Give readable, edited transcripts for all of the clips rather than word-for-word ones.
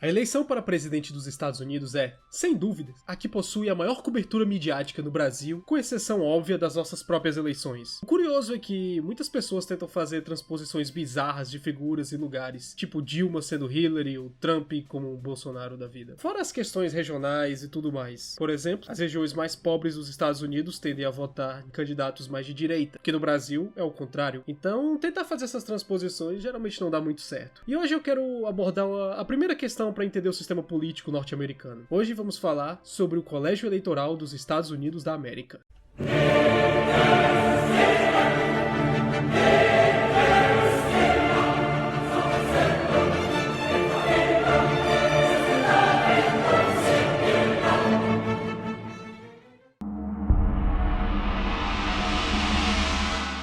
A eleição para presidente dos Estados Unidos é, sem dúvidas, a que possui a maior cobertura midiática no Brasil, com exceção óbvia das nossas próprias eleições. O curioso é que muitas pessoas tentam fazer transposições bizarras de figuras e lugares, tipo Dilma sendo Hillary ou Trump como o Bolsonaro da vida. Fora as questões regionais e tudo mais. Por exemplo, as regiões mais pobres dos Estados Unidos tendem a votar em candidatos mais de direita, que no Brasil é o contrário. Então, tentar fazer essas transposições geralmente não dá muito certo. E hoje eu quero abordar a primeira questão para entender o sistema político norte-americano. Hoje vamos falar sobre o Colégio Eleitoral dos Estados Unidos da América.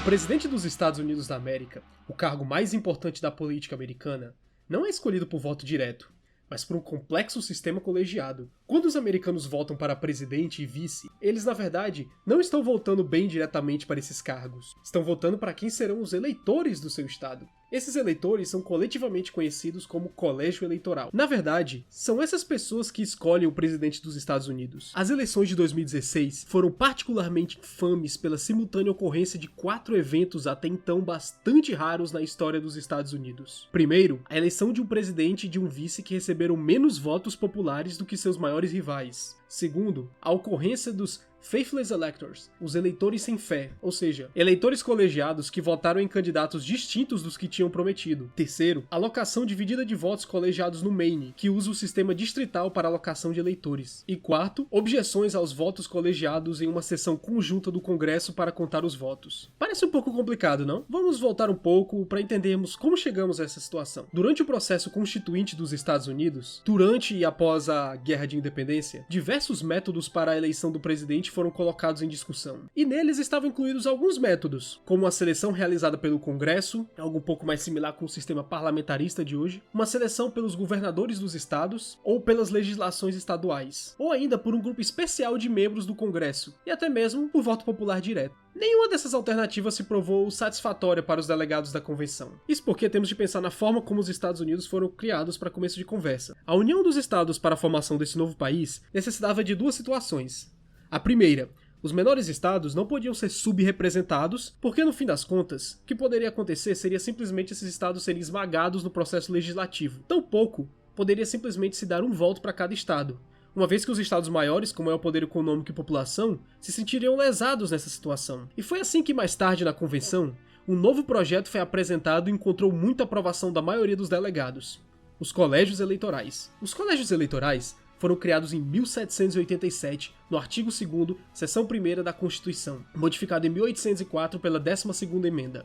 O presidente dos Estados Unidos da América, o cargo mais importante da política americana, não é escolhido por voto direto, mas por um complexo sistema colegiado. Quando os americanos votam para presidente e vice, eles na verdade não estão votando bem diretamente para esses cargos, estão votando para quem serão os eleitores do seu estado. Esses eleitores são coletivamente conhecidos como colégio eleitoral. Na verdade, são essas pessoas que escolhem o presidente dos Estados Unidos. As eleições de 2016 foram particularmente infames pela simultânea ocorrência de 4 eventos até então bastante raros na história dos Estados Unidos. Primeiro, a eleição de um presidente e de um vice que receberam menos votos populares do que seus maiores rivais. Segundo, a ocorrência dos Faithless Electors, os eleitores sem fé, ou seja, eleitores colegiados que votaram em candidatos distintos dos que tinham prometido. Terceiro, alocação dividida de votos colegiados no Maine, que usa o sistema distrital para alocação de eleitores. E quarto, objeções aos votos colegiados em uma sessão conjunta do Congresso para contar os votos. Parece um pouco complicado, não? Vamos voltar um pouco para entendermos como chegamos a essa situação. Durante o processo constituinte dos Estados Unidos, durante e após a Guerra de Independência, diversos métodos para a eleição do presidente foram colocados em discussão. E neles estavam incluídos alguns métodos, como a seleção realizada pelo Congresso, algo um pouco mais similar com o sistema parlamentarista de hoje, uma seleção pelos governadores dos estados, ou pelas legislações estaduais, ou ainda por um grupo especial de membros do Congresso, e até mesmo por voto popular direto. Nenhuma dessas alternativas se provou satisfatória para os delegados da convenção. Isso porque temos de pensar na forma como os Estados Unidos foram criados para começo de conversa. A união dos estados para a formação desse novo país necessitava de duas situações. A primeira, os menores estados não podiam ser subrepresentados, porque no fim das contas, o que poderia acontecer seria simplesmente esses estados serem esmagados no processo legislativo. Tampouco poderia simplesmente se dar um voto para cada estado, uma vez que os estados maiores, com maior poder econômico e população, se sentiriam lesados nessa situação. E foi assim que mais tarde na convenção, um novo projeto foi apresentado e encontrou muita aprovação da maioria dos delegados: os colégios eleitorais. Os colégios eleitorais foram criados em 1787, no artigo 2º, seção 1ª da Constituição, modificado em 1804 pela 12ª emenda,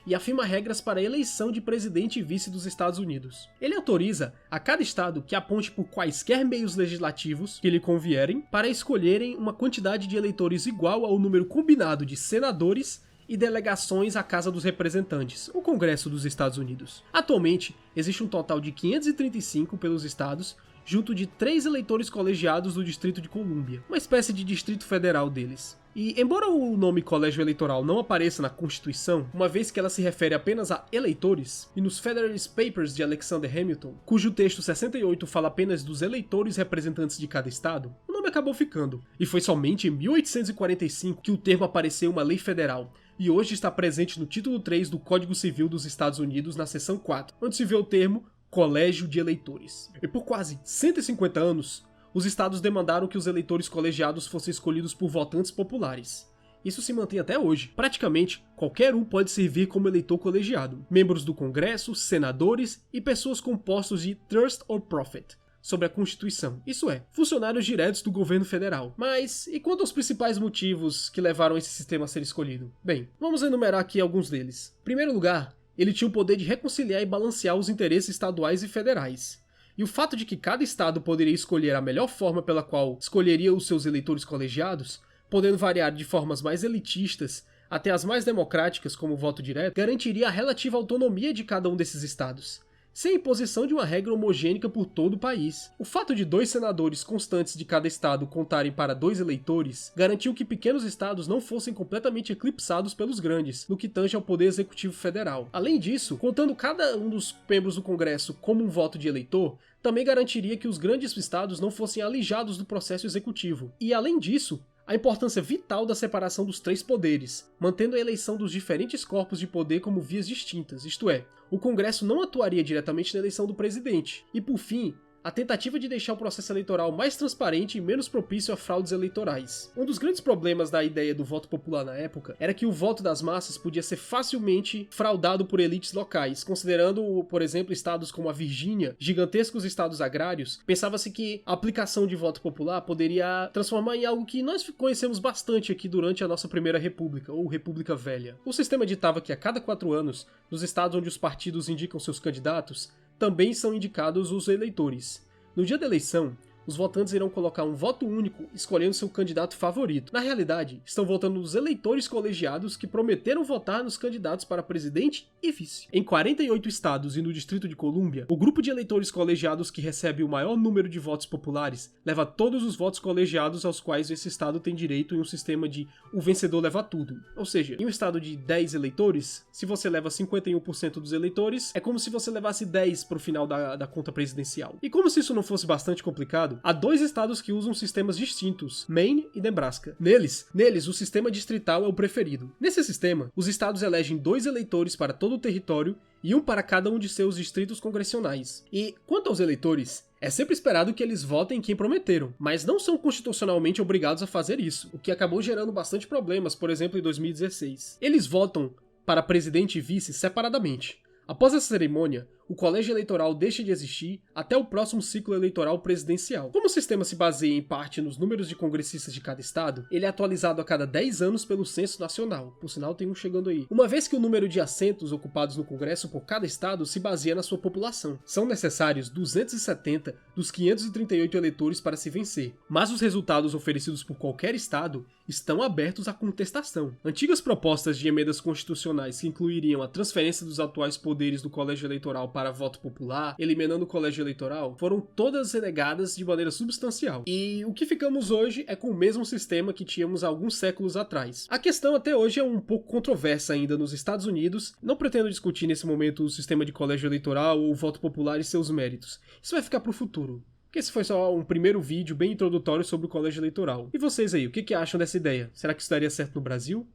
e afirma regras para a eleição de presidente e vice dos Estados Unidos. Ele autoriza a cada estado que aponte por quaisquer meios legislativos que lhe convierem para escolherem uma quantidade de eleitores igual ao número combinado de senadores e delegações à Casa dos Representantes, o Congresso dos Estados Unidos. Atualmente, existe um total de 535 pelos estados, junto de 3 eleitores colegiados do Distrito de Colômbia, uma espécie de distrito federal deles. E embora o nome colégio eleitoral não apareça na Constituição, uma vez que ela se refere apenas a eleitores, e nos Federalist Papers de Alexander Hamilton, cujo texto 68 fala apenas dos eleitores representantes de cada estado, o nome acabou ficando. E foi somente em 1845 que o termo apareceu em uma lei federal, e hoje está presente no título 3 do Código Civil dos Estados Unidos, na seção 4, onde se vê o termo Colégio de Eleitores. E por quase 150 anos, os estados demandaram que os eleitores colegiados fossem escolhidos por votantes populares. Isso se mantém até hoje. Praticamente, qualquer um pode servir como eleitor colegiado. Membros do Congresso, senadores e pessoas com postos de trust or profit sobre a Constituição. Isso é, funcionários diretos do governo federal. Mas, e quanto aos principais motivos que levaram esse sistema a ser escolhido? Bem, vamos enumerar aqui alguns deles. Em primeiro lugar, ele tinha o poder de reconciliar e balancear os interesses estaduais e federais. E o fato de que cada estado poderia escolher a melhor forma pela qual escolheria os seus eleitores colegiados, podendo variar de formas mais elitistas até as mais democráticas, como o voto direto, garantiria a relativa autonomia de cada um desses estados, sem imposição de uma regra homogênica por todo o país. O fato de 2 senadores constantes de cada estado contarem para 2 eleitores garantiu que pequenos estados não fossem completamente eclipsados pelos grandes, no que tange ao poder executivo federal. Além disso, contando cada um dos membros do Congresso como um voto de eleitor, também garantiria que os grandes estados não fossem alijados do processo executivo. E além disso, a importância vital da separação dos três poderes, mantendo a eleição dos diferentes corpos de poder como vias distintas, isto é, o Congresso não atuaria diretamente na eleição do presidente. E por fim, a tentativa de deixar o processo eleitoral mais transparente e menos propício a fraudes eleitorais. Um dos grandes problemas da ideia do voto popular na época era que o voto das massas podia ser facilmente fraudado por elites locais, considerando, por exemplo, estados como a Virgínia, gigantescos estados agrários. Pensava-se que a aplicação de voto popular poderia transformar em algo que nós conhecemos bastante aqui durante a nossa Primeira República, ou República Velha. O sistema ditava que a cada 4 anos, nos estados onde os partidos indicam seus candidatos, também são indicados os eleitores. No dia da eleição, os votantes irão colocar um voto único escolhendo seu candidato favorito. Na realidade, estão votando nos eleitores colegiados que prometeram votar nos candidatos para presidente e vice. Em 48 estados e no Distrito de Colômbia, o grupo de eleitores colegiados que recebe o maior número de votos populares leva todos os votos colegiados aos quais esse estado tem direito em um sistema de o vencedor leva tudo. Ou seja, em um estado de 10 eleitores, se você leva 51% dos eleitores, é como se você levasse 10 para o final da conta presidencial. E como se isso não fosse bastante complicado, há 2 estados que usam sistemas distintos, Maine e Nebraska. Neles, o sistema distrital é o preferido. Nesse sistema, os estados elegem 2 eleitores para todo o território e um para cada um de seus distritos congressionais. E, quanto aos eleitores, é sempre esperado que eles votem em quem prometeram, mas não são constitucionalmente obrigados a fazer isso, o que acabou gerando bastante problemas, por exemplo, em 2016. Eles votam para presidente e vice separadamente. Após essa cerimônia, o colégio eleitoral deixa de existir até o próximo ciclo eleitoral presidencial. Como o sistema se baseia em parte nos números de congressistas de cada estado, ele é atualizado a cada 10 anos pelo Censo Nacional. Por sinal, tem um chegando aí. Uma vez que o número de assentos ocupados no Congresso por cada estado se baseia na sua população. São necessários 270 dos 538 eleitores para se vencer, mas os resultados oferecidos por qualquer estado estão abertos à contestação. Antigas propostas de emendas constitucionais que incluiriam a transferência dos atuais poderes do colégio eleitoral para voto popular, eliminando o colégio eleitoral, foram todas renegadas de maneira substancial. E o que ficamos hoje é com o mesmo sistema que tínhamos há alguns séculos atrás. A questão até hoje é um pouco controversa ainda nos Estados Unidos. Não pretendo discutir nesse momento o sistema de colégio eleitoral ou o voto popular e seus méritos. Isso vai ficar para o futuro. Porque esse foi só um primeiro vídeo bem introdutório sobre o colégio eleitoral. E vocês aí, o que acham dessa ideia? Será que isso daria certo no Brasil?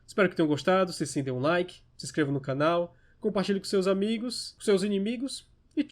Espero que tenham gostado, vocês sim dêem um like, se inscrevam no canal, compartilhe com seus amigos, com seus inimigos